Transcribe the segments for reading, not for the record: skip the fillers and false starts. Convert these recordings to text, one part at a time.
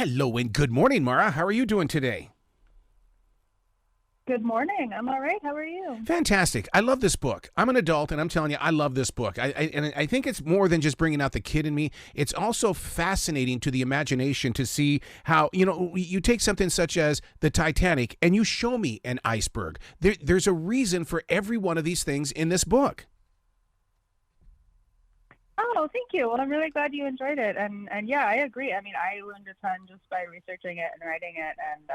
Hello and good morning, Mara. How are you doing today? Good morning. I'm all right. How are you? Fantastic. I love this book. I'm an adult, and I'm telling you, I love this book. I think it's more than just bringing out the kid in me. It's also fascinating to the imagination to see how, you take something such as the Titanic and you show me an iceberg. There's a reason for every one of these things in this book. Oh, thank you. Well, I'm really glad you enjoyed it. And yeah, I agree. I mean, I learned a ton just by researching it and writing it. And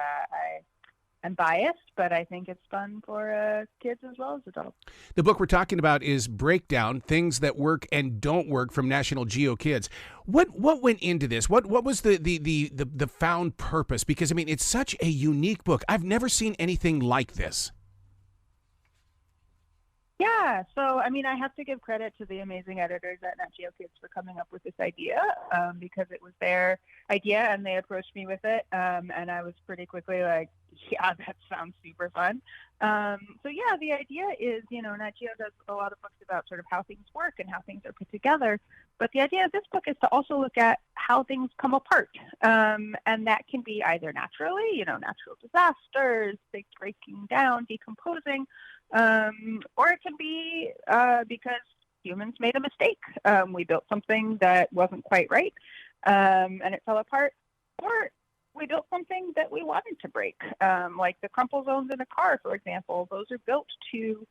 I'm biased, but I think it's fun for kids as well as adults. The book we're talking about is Breakdown: Things That Work and Don't Work from National Geo Kids. What went into this? What was the found purpose? Because I mean, it's such a unique book. I've never seen anything like this. Yeah, so I mean, I have to give credit to the amazing editors at Nat Geo Kids for coming up with this idea because it was their idea and they approached me with it. And I was pretty quickly like, yeah, that sounds super fun. So yeah, the idea is, Nat Geo does a lot of books about sort of how things work and how things are put together. But the idea of this book is to also look at how things come apart. And that can be either naturally, natural disasters, things breaking down, decomposing, or it can be because humans made a mistake. We built something that wasn't quite right, and it fell apart. Or we built something that we wanted to break, like the crumple zones in a car, for example. Those are built to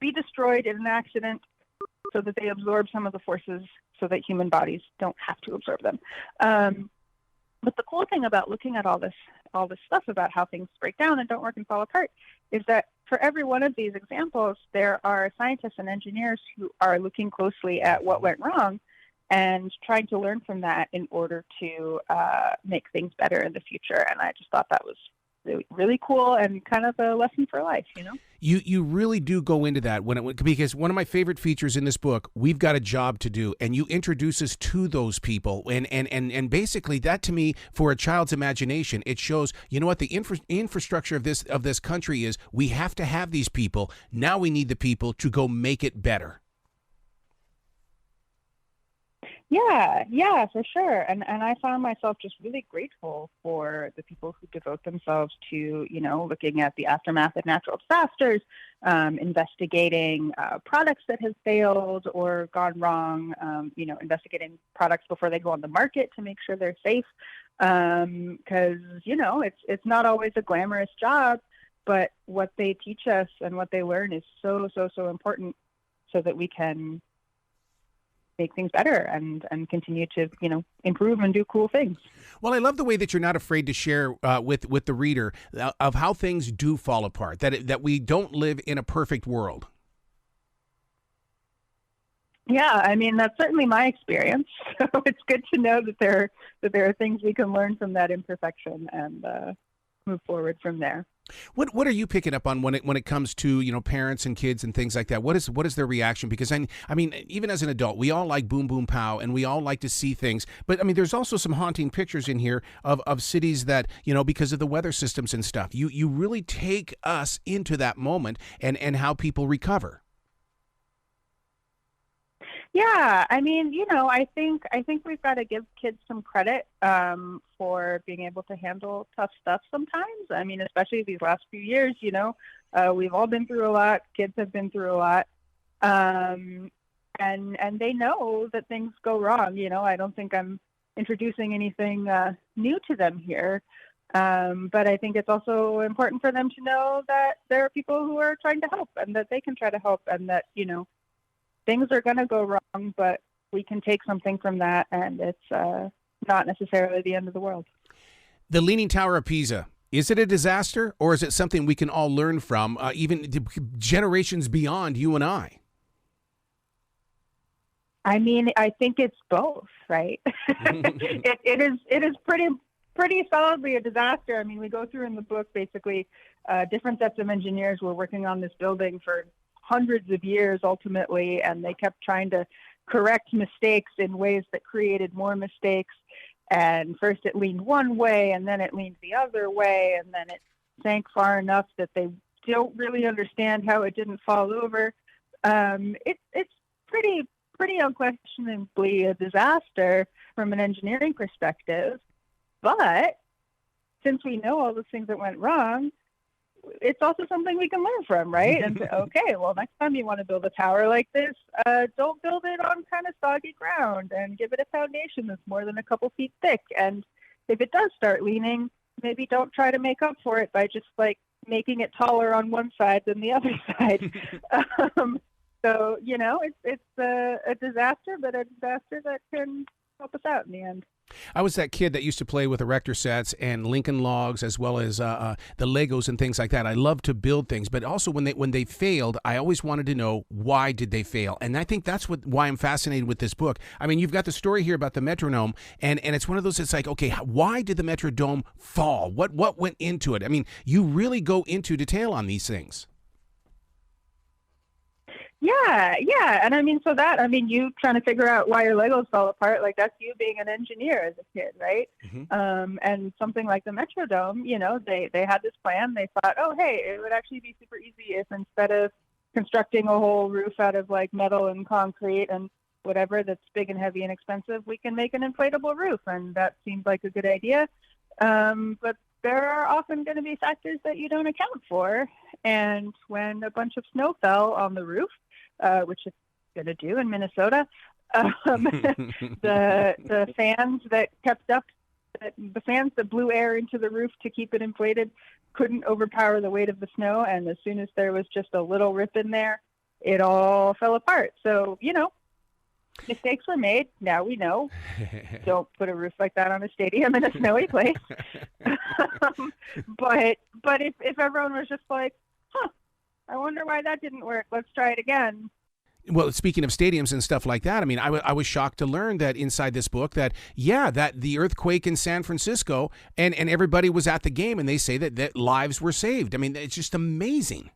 be destroyed in an accident so that they absorb some of the forces so that human bodies don't have to absorb them. But the cool thing about looking at all this stuff about how things break down and don't work and fall apart is that for every one of these examples, there are scientists and engineers who are looking closely at what went wrong and trying to learn from that in order to make things better in the future. And I just thought that was really, really cool and kind of a lesson for life. You really do go into that because one of my favorite features in this book, we've got a job to do, and you introduce us to those people, and basically that to me, for a child's imagination, it shows what the infrastructure of this country is. We have to have these people. Now we need the people to go make it better. Yeah, for sure. And I found myself just really grateful for the people who devote themselves to, looking at the aftermath of natural disasters, investigating products that have failed or gone wrong, investigating products before they go on the market to make sure they're safe. Because, it's not always a glamorous job, but what they teach us and what they learn is so, so, so important so that we can make things better and continue to improve and do cool things. Well, I love the way that you're not afraid to share with the reader of how things do fall apart, that we don't live in a perfect world. Yeah, I mean, that's certainly my experience. So it's good to know that there are things we can learn from that imperfection and move forward from there. What are you picking up on when it comes to parents and kids and things like that? What is their reaction? Because I mean, even as an adult, we all like boom boom pow, and we all like to see things. But I mean, there's also some haunting pictures in here of cities that because of the weather systems and stuff. You really take us into that moment and how people recover. Yeah, I mean, I think we've got to give kids some credit for being able to handle tough stuff sometimes. I mean, especially these last few years, we've all been through a lot. Kids have been through a lot, and they know that things go wrong. I don't think I'm introducing anything new to them here, but I think it's also important for them to know that there are people who are trying to help and that they can try to help, and that things are going to go wrong, but we can take something from that, and it's not necessarily the end of the world. The Leaning Tower of Pisa, is it a disaster, or is it something we can all learn from, even generations beyond you and I? I mean, I think it's both, right? It is pretty solidly a disaster. I mean, we go through in the book basically different sets of engineers were working on this building for hundreds of years ultimately, and they kept trying to correct mistakes in ways that created more mistakes. And first it leaned one way, and then it leaned the other way, and then it sank far enough that they don't really understand how it didn't fall over. It's pretty pretty unquestionably a disaster from an engineering perspective. But since we know all the things that went wrong, it's also something we can learn from, right? And okay, well, next time you want to build a tower like this, don't build it on kind of soggy ground and give it a foundation that's more than a couple feet thick. And if it does start leaning, maybe don't try to make up for it by just like making it taller on one side than the other side. So, you know, it's a disaster, but a disaster that can help us out in the end. I was that kid that used to play with erector sets and Lincoln Logs, as well as the Legos and things like that. I love to build things, but also when they failed, I always wanted to know, why did they fail? And I think that's why I'm fascinated with this book. I mean, you've got the story here about the Metronome, and it's one of those. It's like, okay, why did the Metrodome fall? What went into it? I mean, you really go into detail on these things. Yeah. And I mean, you trying to figure out why your Legos fell apart, like that's you being an engineer as a kid, right? Mm-hmm. And something like the Metrodome, you know, they had this plan. They thought, oh, hey, it would actually be super easy if instead of constructing a whole roof out of like metal and concrete and whatever that's big and heavy and expensive, we can make an inflatable roof. And that seemed like a good idea. But there are often going to be factors that you don't account for. And when a bunch of snow fell on the roof, which it's going to do in Minnesota, the fans that kept up, the fans that blew air into the roof to keep it inflated couldn't overpower the weight of the snow. And as soon as there was just a little rip in there, it all fell apart. So, you know, mistakes were made. Now we know. Don't put a roof like that on a stadium in a snowy place. But if everyone was just like, I wonder why that didn't work, let's try it again. Well, speaking of stadiums and stuff like that, I mean, I was shocked to learn that inside this book that the earthquake in San Francisco and everybody was at the game, and they say that lives were saved. I mean, it's just amazing.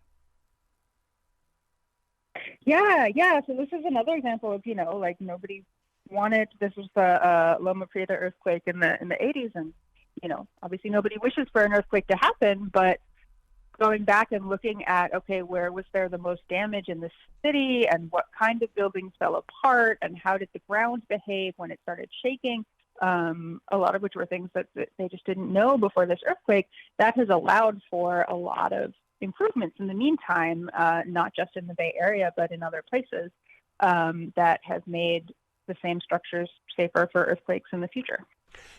Yeah. So this is another example of, you know, like nobody wanted. This was the Loma Prieta earthquake in the 80s, and you know, obviously nobody wishes for an earthquake to happen. But going back and looking at, okay, where was there the most damage in the city, and what kind of buildings fell apart, and how did the ground behave when it started shaking? A lot of which were things that they just didn't know before this earthquake. That has allowed for a lot of improvements in the meantime, not just in the Bay Area, but in other places, that has made the same structures safer for earthquakes in the future.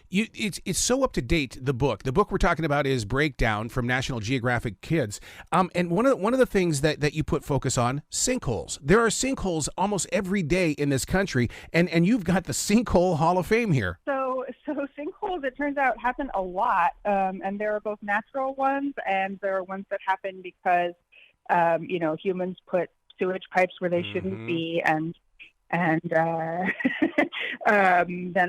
It's so up to date. The book we're talking about is Breakdown from National Geographic Kids. And one of the things that you put focus on, sinkholes. There are sinkholes almost every day in this country, and you've got the Sinkhole Hall of Fame here. So sinkholes, it turns out, happen a lot, and there are both natural ones and there are ones that happen because you know, humans put sewage pipes where they shouldn't be, and then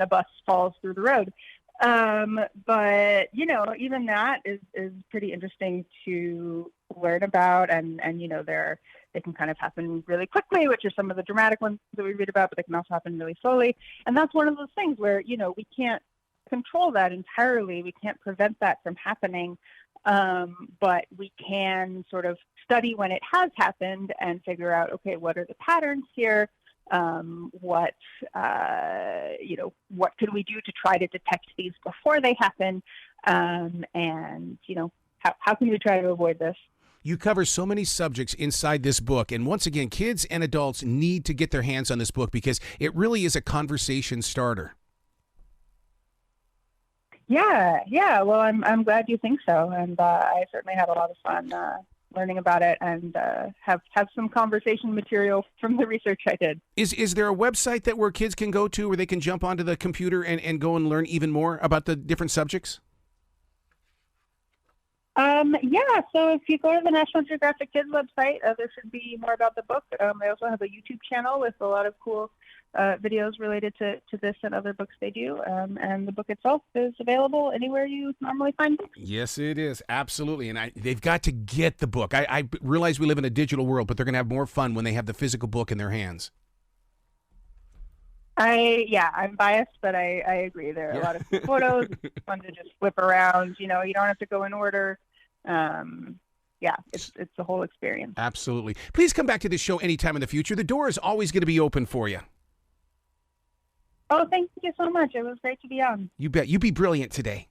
a bus falls through the road. But you know, even that is pretty interesting to learn about, and you know, they can kind of happen really quickly, which are some of the dramatic ones that we read about, but they can also happen really slowly. And that's one of those things where, you know, we can't control that entirely. We can't prevent that from happening. But we can sort of study when it has happened and figure out, okay, what are the patterns here? What can we do to try to detect these before they happen? And, you know, how can we try to avoid this? You cover so many subjects inside this book. And once again, kids and adults need to get their hands on this book because it really is a conversation starter. Yeah. Well, I'm glad you think so. And I certainly had a lot of fun learning about it, and have some conversation material from the research I did. Is there a website that where kids can go to where they can jump onto the computer and go and learn even more about the different subjects? Yeah, so if you go to the National Geographic Kids website, there should be more about the book. They also have a YouTube channel with a lot of cool videos related to this and other books they do. And the book itself is available anywhere you normally find books. Yes, it is. Absolutely. And they've got to get the book. I realize we live in a digital world, but they're going to have more fun when they have the physical book in their hands. I'm biased, but I agree. There are a lot of cool photos. It's fun to just flip around. You know, you don't have to go in order. It's the whole experience. Absolutely. Please come back to this show anytime in the future. The door is always going to be open for you. Oh, thank you so much. It was great to be on. You bet. You be brilliant today.